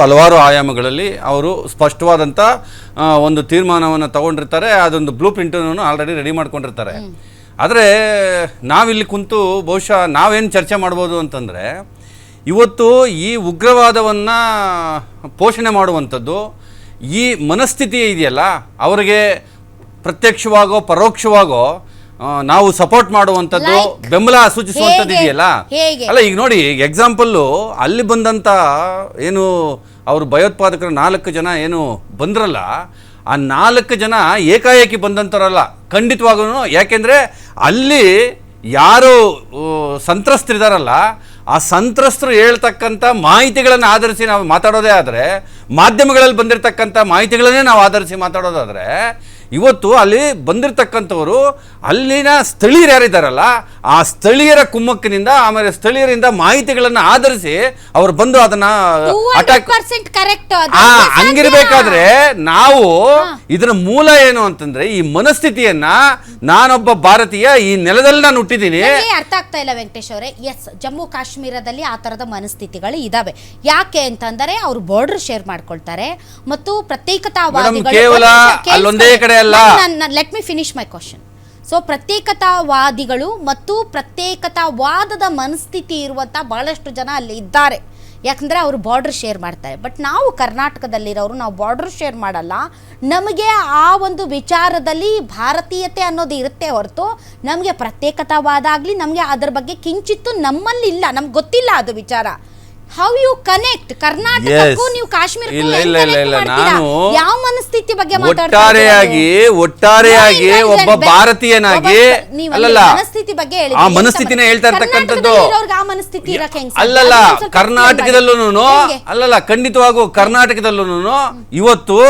ಹಲವಾರು ಆಯಾಮಗಳಲ್ಲಿ ಅವರು ಸ್ಪಷ್ಟವಾದಂಥ ಒಂದು ತೀರ್ಮಾನವನ್ನು ತಗೊಂಡಿರ್ತಾರೆ. ಅದೊಂದು ಬ್ಲೂ ಪ್ರಿಂಟನ್ನು ಆಲ್ರೆಡಿ ರೆಡಿ ಮಾಡ್ಕೊಂಡಿರ್ತಾರೆ. ಆದರೆ ನಾವಿಲ್ಲಿ ಕುಂತು ಬಹುಶಃ ನಾವೇನು ಚರ್ಚೆ ಮಾಡ್ಬೋದು ಅಂತಂದರೆ, ಇವತ್ತು ಈ ಉಗ್ರವಾದವನ್ನು ಪೋಷಣೆ ಮಾಡುವಂಥದ್ದು ಈ ಮನಸ್ಥಿತಿ ಇದೆಯಲ್ಲ, ಅವರಿಗೆ ಪ್ರತ್ಯಕ್ಷವಾಗೋ ಪರೋಕ್ಷವಾಗೋ ನಾವು ಸಪೋರ್ಟ್ ಮಾಡುವಂಥದ್ದು, ಬೆಂಬಲ ಸೂಚಿಸುವಂಥದ್ದು ಇದೆಯಲ್ಲ. ಅಲ್ಲ, ಈಗ ನೋಡಿ ಎಕ್ಸಾಂಪಲ್ಲು, ಅಲ್ಲಿ ಬಂದಂಥ ಏನು ಅವರು ಭಯೋತ್ಪಾದಕರು 4 ಜನ ಏನು ಬಂದ್ರಲ್ಲ, ಆ 4 ಜನ ಏಕಾಏಕಿ ಬಂದಂಥವ್ರಲ್ಲ ಖಂಡಿತವಾಗೂ. ಯಾಕೆಂದರೆ ಅಲ್ಲಿ ಯಾರು ಸಂತ್ರಸ್ತರಿದಾರಲ್ಲ, ಆ ಸಂತ್ರಸ್ತರು ಹೇಳ್ತಕ್ಕಂಥ ಮಾಹಿತಿಗಳನ್ನು ಆಧರಿಸಿ ನಾವು ಮಾತಾಡೋದೇ ಆದರೆ, ಮಾಧ್ಯಮಗಳಲ್ಲಿ ಬಂದಿರತಕ್ಕಂಥ ಮಾಹಿತಿಗಳನ್ನೇ ನಾವು ಆಧರಿಸಿ ಮಾತಾಡೋದಾದರೆ, ಇವತ್ತು ಅಲ್ಲಿ ಬಂದಿರತಕ್ಕಂಥವರು ಅಲ್ಲಿನ ಸ್ಥಳೀಯರು ಯಾರಿದ್ದಾರಲ್ಲ, ಆ ಸ್ಥಳೀಯರ ಕುಮ್ಮಕ್ಕಿನಿಂದ, ಆಮೇಲೆ ಸ್ಥಳೀಯರಿಂದ ಮಾಹಿತಿಗಳನ್ನು ಆಧರಿಸಿ ಅವರು ಬಂದು ಅದನ್ನ ಅಟ್ಯಾಕ್ ಹಂಗಿರ್ಬೇಕಾದ್ರೆ ನಾವು ಇದರ ಮೂಲ ಏನು ಅಂತಂದ್ರೆ, ಈ ಮನಸ್ಥಿತಿಯನ್ನ ನಾನೊಬ್ಬ ಭಾರತೀಯ ಈ ನೆಲದಲ್ಲಿ ನಾನು ಹುಟ್ಟಿದ್ದೀನಿ. ಅರ್ಥ ಆಗ್ತಾ ಇಲ್ಲ ವೆಂಕಟೇಶ್ ಅವರೇ. ಎಸ್, ಜಮ್ಮು ಕಾಶ್ಮೀರದಲ್ಲಿ ಆ ತರದ ಮನಸ್ಥಿತಿಗಳು ಇದಾವೆ. ಯಾಕೆ ಅಂತಂದರೆ ಅವರು ಬಾರ್ಡರ್ ಶೇರ್ ಮಾಡ್ಕೊಳ್ತಾರೆ ಮತ್ತು ಪ್ರತ್ಯೇಕತಾವಾದಿಗಳು ಕೇವಲ ಅಲ್ಲೊಂದೇ ಕಡೆ ಅಲ್ಲ. Let me finish my question. So ಪ್ರತ್ಯೇಕತಾವಾದಿಗಳು ಮತ್ತು ಪ್ರತ್ಯೇಕತಾವಾದದ ಮನಸ್ಥಿತಿ ಇರುವಂಥ ಬಹಳಷ್ಟು ಜನ ಅಲ್ಲಿ ಇದ್ದಾರೆ. ಯಾಕಂದರೆ ಅವರು ಬಾರ್ಡರ್ ಶೇರ್ ಮಾಡ್ತಾರೆ. ಬಟ್ ನಾವು ಕರ್ನಾಟಕದಲ್ಲಿರೋರು ನಾವು ಬಾರ್ಡರ್ ಶೇರ್ ಮಾಡಲ್ಲ. ನಮಗೆ ಆ ಒಂದು ವಿಚಾರದಲ್ಲಿ ಭಾರತೀಯತೆ ಅನ್ನೋದು ಇರುತ್ತೆ ಹೊರತು ನಮಗೆ ಪ್ರತ್ಯೇಕತಾವಾದ ಆಗಲಿ ನಮಗೆ ಅದರ ಬಗ್ಗೆ ಕಿಂಚಿತ್ತು ನಮ್ಮಲ್ಲಿ ಇಲ್ಲ, ನಮ್ಗೆ ಗೊತ್ತಿಲ್ಲ ಅದು ವಿಚಾರ. ಹೌ ಯು ಕನೆಕ್ಟ್ ಕರ್ನಾಟಕಕ್ಕೂ ನೀವು ಕಾಶ್ಮೀರಕ್ಕೂ ಯಾವ ಮನಸ್ಥಿತಿ ಬಗ್ಗೆ ಒಟ್ಟಾರೆಯಾಗಿ ಒಬ್ಬ ಭಾರತೀಯನಾಗಿ ಅಲ್ಲಲ್ಲ ಮನಸ್ಥಿತಿ ಬಗ್ಗೆ ಹೇಳಿ, ಆ ಮನಸ್ಥಿತಿನ ಹೇಳ್ತಾ ಇರ್ತಕ್ಕಂಥದ್ದು ಆ ಮನಸ್ಥಿತಿ ಇರಕ್ಕೆ ಅಲ್ಲಲ್ಲ. ಕರ್ನಾಟಕದಲ್ಲೂ ಅಲ್ಲಲ್ಲ, ಖಂಡಿತವಾಗೂ ಕರ್ನಾಟಕದಲ್ಲೂ ಇವತ್ತು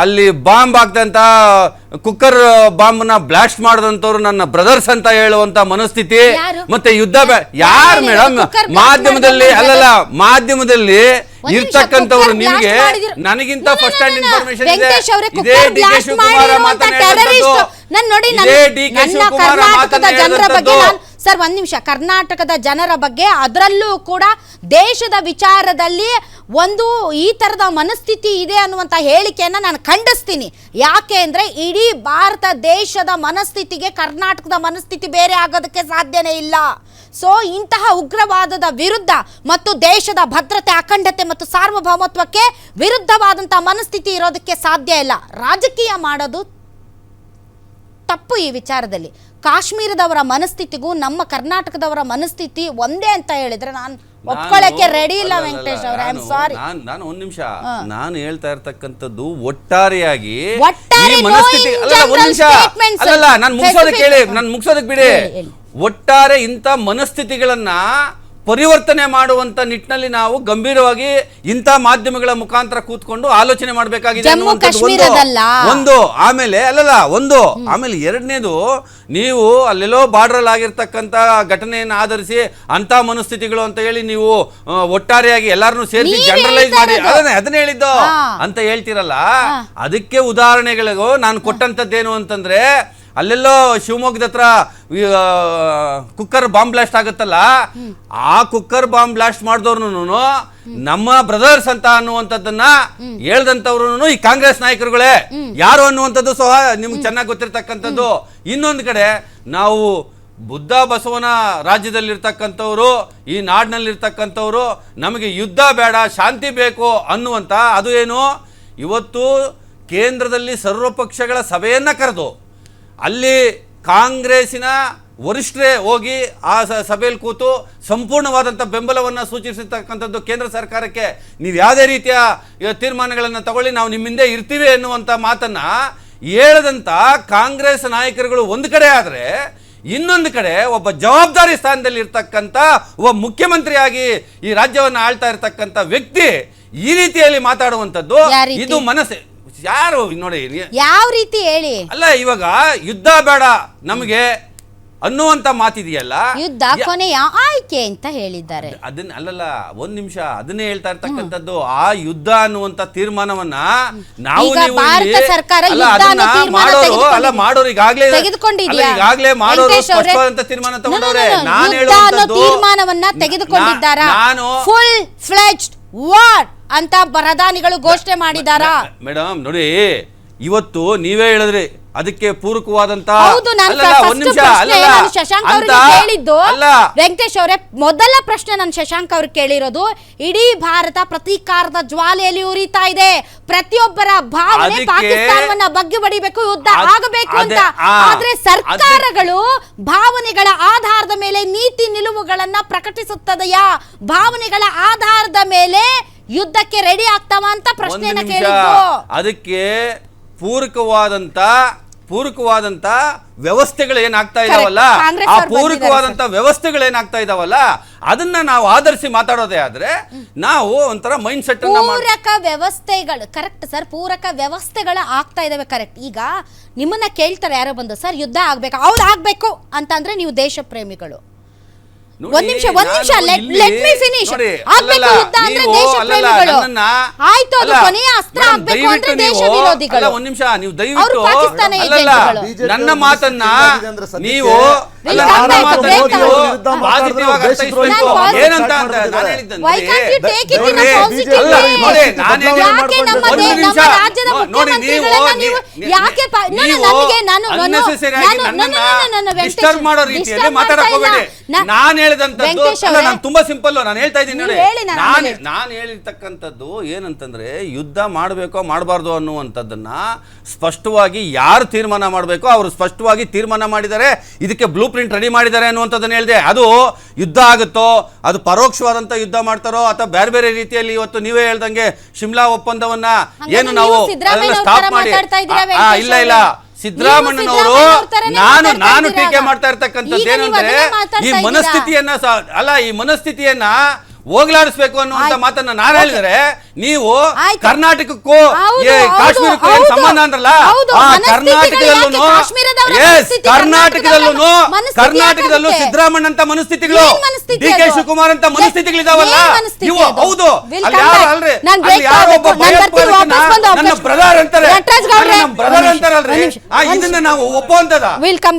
ಅಲ್ಲಿ ಬಾಂಬ್ ಆಗ್ತಂತ ಕುಕ್ಕರ್ ಬಾಂಬ್ನ ಬ್ಲಾಸ್ಟ್ ಮಾಡಿದಂಥವ್ರು ನನ್ನ ಬ್ರದರ್ಸ್ ಅಂತ ಹೇಳುವಂತ ಮನಸ್ಥಿತಿ, ಮತ್ತೆ ಯುದ್ಧ ಯಾರು ಮೇಡಮ್ ಮಾಧ್ಯಮದಲ್ಲಿ ಅಲ್ಲಲ್ಲ, ಮಾಧ್ಯಮದಲ್ಲಿ ಇರ್ತಕ್ಕಂಥವ್ರು ನಿಮಗೆ ನನಗಿಂತ ಫಸ್ಟ್ ಹ್ಯಾಂಡ್ ಇನ್ಫಾರ್ಮೇಶನ್ ಇದೆ. ಇದೇ ಡಿ ಕೆ ಶಿವಕುಮಾರ ಮಾತನಾಡಿದಂಥದ್ದು ಸರ್, ಒಂದ್ ನಿಮಿಷ. ಕರ್ನಾಟಕದ ಜನರ ಬಗ್ಗೆ, ಅದರಲ್ಲೂ ಕೂಡ ದೇಶದ ವಿಚಾರದಲ್ಲಿ ಒಂದು ಈ ತರದ ಮನಸ್ಥಿತಿ ಇದೆ ಅನ್ನುವಂಥ ಹೇಳಿಕೆಯನ್ನು ನಾನು ಖಂಡಿಸ್ತೀನಿ. ಯಾಕೆ ಅಂದರೆ ಇಡೀ ಭಾರತ ದೇಶದ ಮನಸ್ಥಿತಿಗೆ ಕರ್ನಾಟಕದ ಮನಸ್ಥಿತಿ ಬೇರೆ ಆಗೋದಕ್ಕೆ ಸಾಧ್ಯನೇ ಇಲ್ಲ. ಸೊ ಇಂತಹ ಉಗ್ರವಾದದ ವಿರುದ್ಧ ಮತ್ತು ದೇಶದ ಭದ್ರತೆ, ಅಖಂಡತೆ ಮತ್ತು ಸಾರ್ವಭೌಮತ್ವಕ್ಕೆ ವಿರುದ್ಧವಾದಂಥ ಮನಸ್ಥಿತಿ ಇರೋದಕ್ಕೆ ಸಾಧ್ಯ ಇಲ್ಲ. ರಾಜಕೀಯ ಮಾಡೋದು ತಪ್ಪು. ಈ ವಿಚಾರದಲ್ಲಿ ಕಾಶ್ಮೀರದವರ ಮನಸ್ಥಿತಿಗೂ ನಮ್ಮ ಕರ್ನಾಟಕದವರ ಮನಸ್ಥಿತಿ ಒಂದೇ ಅಂತ ಹೇಳಿದ್ರೆ ನಾನು ಒಪ್ಕೊಳ್ಳಕ್ಕೆ ರೆಡಿ ಇಲ್ಲ ವೆಂಕಟೇಶ್ ಅವರೇ. I am sorry. ನಾನು ಒಂದು ನಿಮಿಷ, ನಾನು ಹೇಳ್ತಾ ಇರ್ತಕ್ಕಂಥದ್ದು ಒಟ್ಟಾರೆಯಾಗಿ ಈ ಮನಸ್ಥಿತಿ ಒಂದು ನಿಮಿಷ ಅಲ್ಲಲ್ಲ, ನಾನು ಮುಗಿಸೋದಕ್ಕೆ ಬಿಡಿ. ಒಟ್ಟಾರೆ ಇಂಥ ಮನಸ್ಥಿತಿಗಳನ್ನ ಪರಿವರ್ತನೆ ಮಾಡುವಂತ ನಿಟ್ಟಿನಲ್ಲಿ ನಾವು ಗಂಭೀರವಾಗಿ ಇಂಥ ಮಾಧ್ಯಮಗಳ ಮುಖಾಂತರ ಕೂತ್ಕೊಂಡು ಆಲೋಚನೆ ಮಾಡಬೇಕಾಗಿದೆ ಒಂದು. ಆಮೇಲೆ ಅಲ್ಲಲ್ಲ ಒಂದು, ಆಮೇಲೆ ಎರಡನೇದು, ನೀವು ಅಲ್ಲೆಲ್ಲೋ ಬಾರ್ಡರ್ ಆಗಿರ್ತಕ್ಕಂಥ ಘಟನೆಯನ್ನು ಆಧರಿಸಿ ಅಂತ ಮನಸ್ಥಿತಿಗಳು ಅಂತ ಹೇಳಿ ನೀವು ಒಟ್ಟಾರೆಯಾಗಿ ಎಲ್ಲಾರನ್ನು ಸೇರಿಸಿ ಜನರಲೈಸ್ ಮಾಡಿ ಅದನ್ನ ಹೇಳಿದ್ದು ಅಂತ ಹೇಳ್ತಿರಲ್ಲ. ಅದಕ್ಕೆ ಉದಾಹರಣೆಗಳಿಗೂ ನಾನು ಕೊಟ್ಟಂತದ್ದೇನು ಅಂತಂದ್ರೆ, ಅಲ್ಲೆಲ್ಲೋ ಶಿವಮೊಗ್ಗದ ಹತ್ರ ಕುಕ್ಕರ್ ಬಾಂಬ್ ಬ್ಲಾಸ್ಟ್ ಆಗುತ್ತಲ್ಲ, ಆ ಕುಕ್ಕರ್ ಬಾಂಬ್ ಬ್ಲಾಸ್ಟ್ ಮಾಡಿದವ್ರು ನಮ್ಮ ಬ್ರದರ್ಸ್ ಅಂತ ಅನ್ನುವಂಥದ್ದನ್ನ ಹೇಳ್ದಂಥವ್ರು ಈ ಕಾಂಗ್ರೆಸ್ ನಾಯಕರುಗಳೇ ಯಾರು ಅನ್ನುವಂಥದ್ದು ಸಹ ನಿಮ್ಗೆ ಚೆನ್ನಾಗಿ ಗೊತ್ತಿರ್ತಕ್ಕಂಥದ್ದು. ಇನ್ನೊಂದು ಕಡೆ ನಾವು ಬುದ್ಧ ಬಸವನ ರಾಜ್ಯದಲ್ಲಿರ್ತಕ್ಕಂಥವ್ರು, ಈ ನಾಡಿನಲ್ಲಿರ್ತಕ್ಕಂಥವ್ರು ನಮಗೆ ಯುದ್ಧ ಬೇಡ ಶಾಂತಿ ಬೇಕು ಅನ್ನುವಂಥ, ಅದು ಏನು, ಇವತ್ತು ಕೇಂದ್ರದಲ್ಲಿ ಸರ್ವಪಕ್ಷಗಳ ಸಭೆಯನ್ನ ಕರೆದು ಅಲ್ಲಿ ಕಾಂಗ್ರೆಸ್ಸಿನ ವರಿಷ್ಠರೇ ಹೋಗಿ ಆ ಸಭೆಯಲ್ಲಿ ಕೂತು ಸಂಪೂರ್ಣವಾದಂಥ ಬೆಂಬಲವನ್ನು ಸೂಚಿಸಿರ್ತಕ್ಕಂಥದ್ದು ಕೇಂದ್ರ ಸರ್ಕಾರಕ್ಕೆ. ನೀವು ಯಾವುದೇ ರೀತಿಯ ತೀರ್ಮಾನಗಳನ್ನು ತಗೊಳ್ಳಿ, ನಾವು ನಿಮ್ಮಿಂದ ಇರ್ತೀವಿ ಎನ್ನುವಂಥ ಮಾತನ್ನು ಹೇಳದಂಥ ಕಾಂಗ್ರೆಸ್ ನಾಯಕರುಗಳು ಒಂದು ಕಡೆ ಆದರೆ, ಇನ್ನೊಂದು ಕಡೆ ಒಬ್ಬ ಜವಾಬ್ದಾರಿ ಸ್ಥಾನದಲ್ಲಿ ಇರ್ತಕ್ಕಂಥ ಒಬ್ಬ ಮುಖ್ಯಮಂತ್ರಿಯಾಗಿ ಈ ರಾಜ್ಯವನ್ನು ಆಳ್ತಾ ಇರ್ತಕ್ಕಂಥ ವ್ಯಕ್ತಿ ಈ ರೀತಿಯಲ್ಲಿ ಮಾತಾಡುವಂಥದ್ದು, ಇದು ಮನಸ್ಸು ಯಾರು ನೋಡಿ ಯಾವ ರೀತಿ ಹೇಳಿ. ಅಲ್ಲ, ಇವಾಗ ಯುದ್ಧ ಬೇಡ ನಮಗೆ ಅನ್ನುವಂತ ಮಾತಿದೆಯಲ್ಲ, ಯುದ್ಧ ಕೊನೆಯ ಆಯ್ಕೆ ಅಂತ ಹೇಳಿದ್ದಾರೆ. ಅದನ್ನ ಅಲ್ಲಲ್ಲ, ಒಂದ್ ನಿಮಿಷ, ಅದನ್ನೇ ಹೇಳ್ತಾ ಇರ್ತಕ್ಕಂಥದ್ದು. ಆ ಯುದ್ಧ ಅನ್ನುವಂತ ತೀರ್ಮಾನವನ್ನು ನಾವು ಮಾಡೋರು ಈಗಾಗಲೇ ಮಾಡೋರು ಸ್ಪಷ್ಟವಾದಂತ ತೀರ್ಮಾನ ತಗೊಂಡವ್ರೆ. ನಾನು ಹೇಳುವಂತದ್ದು ತೀರ್ಮಾನವನ್ನ ತೆಗೆದುಕೊಂಡಿದ್ದಾರೆ. ಫುಲ್ ಫ್ಲೆಜ್ಡ್ ವಾರ್ ಅಂತ ಪ್ರಧಾನಿಗಳು ಘೋಷಣೆ ಮಾಡಿದಾರಾ? ಮೇಡಮ್ ನೋಡಿ, ಇವತ್ತು ನೀವೇ ಹೇಳಿದ್ರಿ ಅದಕ್ಕೆ ಪೂರಕವಾದಂತ ಹೌದು. ನಾನು ಶಶಾಂಕ್ ಅವ್ರಿಗೆ ಕೇಳಿದ್ದು, ವೆಂಕಟೇಶ್ ಅವರೇ, ಮೊದಲ ಪ್ರಶ್ನೆ ನಾನು ಶಶಾಂಕ್ ಅವ್ರಿಗೆ ಕೇಳಿರೋದು, ಇಡೀ ಭಾರತ ಪ್ರತೀಕಾರದ ಜ್ವಾಲೆಯಲ್ಲಿ ಉರಿತಾ ಇದೆ, ಪ್ರತಿಯೊಬ್ಬರ ಭಾವನೆ ಪಾಕಿಸ್ತಾನವನ್ನ ಬಗ್ಗೆ ಬಡಿಬೇಕು, ಯುದ್ಧ ಆಗಬೇಕು ಅಂತ. ಆದ್ರೆ ಸರ್ಕಾರಗಳು ಭಾವನೆಗಳ ಆಧಾರದ ಮೇಲೆ ನೀತಿ ನಿಲುವುಗಳನ್ನ ಪ್ರಕಟಿಸುತ್ತದೆಯಾ? ಭಾವನೆಗಳ ಆಧಾರದ ಮೇಲೆ ಯುದ್ಧಕ್ಕೆ ರೆಡಿ ಆಗ್ತಾವ ಅಂತ ಪ್ರಶ್ನೆಯನ್ನ ಕೇಳಿದ್ದು. ಅದಕ್ಕೆ ಪೂರಕವಾದಂತ ವ್ಯವಸ್ಥೆಗಳು ಏನಾಗ್ತಾ ಇದಾವಲ್ಲ, ಆ ಪೂರಕವಾದಂತ ವ್ಯವಸ್ಥೆಗಳು ಏನಾಗ್ತಾ ಇದಾವಲ್ಲ, ಅದನ್ನ ನಾವು ಆಧರಿಸಿ ಮಾತಾಡೋದೇ ಆದ್ರೆ ನಾವು ಒಂಥರ ಮೈಂಡ್ ಸೆಟ್ ಪೂರಕ ವ್ಯವಸ್ಥೆಗಳು ಕರೆಕ್ಟ್ ಸರ್, ಪೂರಕ ವ್ಯವಸ್ಥೆಗಳು ಆಗ್ತಾ ಇದಾವೆ ಕರೆಕ್ಟ್. ಈಗ ನಿಮ್ಮನ್ನ ಕೇಳ್ತಾರೆ ಯಾರೋ ಬಂದು, ಸರ್ ಯುದ್ಧ ಆಗ್ಬೇಕು, ಅವ್ರು ಆಗ್ಬೇಕು ಅಂತಂದ್ರೆ ನೀವು ದೇಶ ಪ್ರೇಮಿಗಳು. ಒಂದ್ ನಿಮಿಷ ಲೆಟ್ ಮಿ ಫಿನಿಶ್. ಆಗ್ಬೇಕು ಯುದ್ಧ ಅಂದ್ರೆ ದೇಶ ಪ್ರೇಮಿಗಳು, ಆಯ್ತು ಅದು ಕೊನೆಯ ಅಸ್ತ್ರ ಆಗ್ಬೇಕು ಅಂದ್ರೆ ದೇಶ ವಿರೋಧಿಗಳು. ಒಂದ್ ನಿಮಿಷ, ನೀವು ದಯವಿಟ್ಟು ನನ್ನ ಮಾತನ್ನ ನೀವು ಏನಂತ ನಾನು ಹೇಳಿದ್ದೆ ಡಿಸ್ಟರ್ಬ್ ಮಾಡೋ ರೀತಿಯಲ್ಲಿ ಮಾತಾಡಕ್ ಹೋಗ್ಬೇಡಿ. ನಾನು ಹೇಳಿದಂತದ್ದು ನಾನು ತುಂಬಾ ಸಿಂಪಲ್, ನಾನು ಹೇಳ್ತಾ ಇದ್ದೀನಿ ನೋಡಿ. ನಾನು ಹೇಳಿರ್ತಕ್ಕಂಥದ್ದು ಏನಂತಂದ್ರೆ ಯುದ್ಧ ಮಾಡಬೇಕೋ ಮಾಡಬಾರ್ದು ಅನ್ನುವಂಥದ್ದನ್ನ ಸ್ಪಷ್ಟವಾಗಿ ಯಾರು ತೀರ್ಮಾನ ಮಾಡಬೇಕೋ ಅವರು ಸ್ಪಷ್ಟವಾಗಿ ತೀರ್ಮಾನ ಮಾಡಿದ್ದಾರೆ, ಇದಕ್ಕೆ ಬ್ಲೂ ಪ್ರಿಂಟ್ ರೆಡಿ ಮಾಡಿದ್ದಾರೆ ಅನ್ನುವಂಥದ್ದನ್ನ ಹೇಳಿದೆ. ಅದು ಯುದ್ಧ ಆಗುತ್ತೋ, ಅದು ಪರೋಕ್ಷವಾದಂತ ಯುದ್ಧ ಮಾಡ್ತಾರೋ ಅಥವಾ ಬೇರೆ ಬೇರೆ ರೀತಿಯಲ್ಲಿ ಇವತ್ತು ನೀವೇ ಹೇಳ್ದಂಗೆ ಶಿಮ್ಲಾ ಒಪ್ಪಂದವನ್ನ ಏನು ನಾವು ಸ್ಟಾಪ್ ಮಾಡಿ, ಇಲ್ಲ ಸಿದ್ದರಾಮಣ್ಣನವರು ನಾನು ಟೀಕೆ ಮಾಡ್ತಾ ಇರ್ತಕ್ಕಂಥದ್ದು ಏನಂದ್ರೆ ಈ ಮನಸ್ಥಿತಿಯನ್ನ ಹೋಗ್ಲಾಡಿಸ್ಬೇಕು ಅನ್ನುವಂತ ಮಾತನ್ನ ನಾನು ಹೇಳಿದರೆ, ನೀವು ಕರ್ನಾಟಕಕ್ಕೂ ಕಾಶ್ಮೀರಕ್ಕೂ ಏನ್ ಸಂಬಂಧ ಅಂದ್ರಲ್ಲ, ಕರ್ನಾಟಕದಲ್ಲೂ ಸಿದ್ದರಾಮಣ್ಣ ಅಂತ ಮನಸ್ಥಿತಿಗಳು, ಡಿ ಕೆ ಶಿವಕುಮಾರ್ ಅಂತ ಮನಸ್ಥಿತಿಗಳಿದಾವಲ್ಲ ಇವು ಹೌದು. ನನ್ನ ಬ್ರದರ್ ಅಂತಾರೆ, ಇದನ್ನ ನಾವು ಒಪ್ಪುವಂತದ. Will come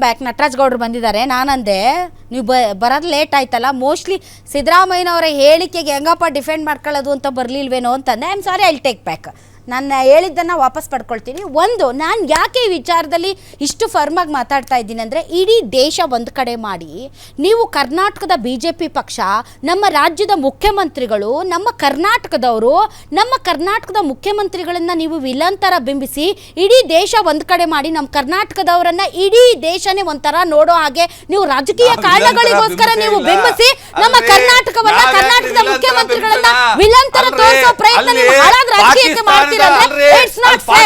back. ನಟರಾಜ್ ಗೌಡ್ರು ಬಂದಿದ್ದಾರೆ. ನಾನಂದೆ ನೀವು ಬರೋದು ಲೇಟ್ ಆಯ್ತಲ್ಲ, ಮೋಸ್ಟ್ಲಿ ಸಿದ್ದರಾಮಯ್ಯನವರ ಹೇಳಿಕೆಗೆ ಹೆಂಗಪ್ಪ ಡಿಫೆಂಡ್ ಮಾಡ್ಕೊಳ್ಳೋದು ಅಂತ ಬರಲಿಲ್ವೇನೋ ಅಂತಂದೆ. I am sorry, I take back. ನಾನು ಹೇಳಿದ್ದನ್ನು ವಾಪಸ್ ಪಡ್ಕೊಳ್ತೀನಿ. ಒಂದು, ನಾನು ಯಾಕೆ ಈ ವಿಚಾರದಲ್ಲಿ ಇಷ್ಟು ಫರ್ಮಾಗಿ ಮಾತಾಡ್ತಾ ಇದ್ದೀನಿ ಅಂದರೆ, ಇಡೀ ದೇಶ ಒಂದು ಕಡೆ ಮಾಡಿ ನೀವು ಕರ್ನಾಟಕದ BJP ಪಕ್ಷ, ನಮ್ಮ ರಾಜ್ಯದ ಮುಖ್ಯಮಂತ್ರಿಗಳು, ನಮ್ಮ ಕರ್ನಾಟಕದವರು, ನಮ್ಮ ಕರ್ನಾಟಕದ ಮುಖ್ಯಮಂತ್ರಿಗಳನ್ನು ನೀವು ವಿಲನ್ ಥರ ಬಿಂಬಿಸಿ ಇಡೀ ದೇಶ ಒಂದು ಕಡೆ ಮಾಡಿ ನಮ್ಮ ಕರ್ನಾಟಕದವರನ್ನ ಇಡೀ ದೇಶನೇ ಒಂಥರ ನೋಡೋ ಹಾಗೆ ನೀವು ರಾಜಕೀಯ ಕಾರಣಗಳಿಗೋಸ್ಕರ ನೀವು ಬಿಂಬಿಸಿ ನಮ್ಮ ಕರ್ನಾಟಕವನ್ನ, ಕರ್ನಾಟಕದ ಮುಖ್ಯಮಂತ್ರಿಗಳನ್ನ ವಿಲನ್ ಥರ ತೋರಿಸೋ ಪ್ರಯತ್ನ ನೀವು ಹಾಳಾದ ರಾಜಕೀಯಕ್ಕೆ ಮಾಡ್ತೀರಾ. It's not fair.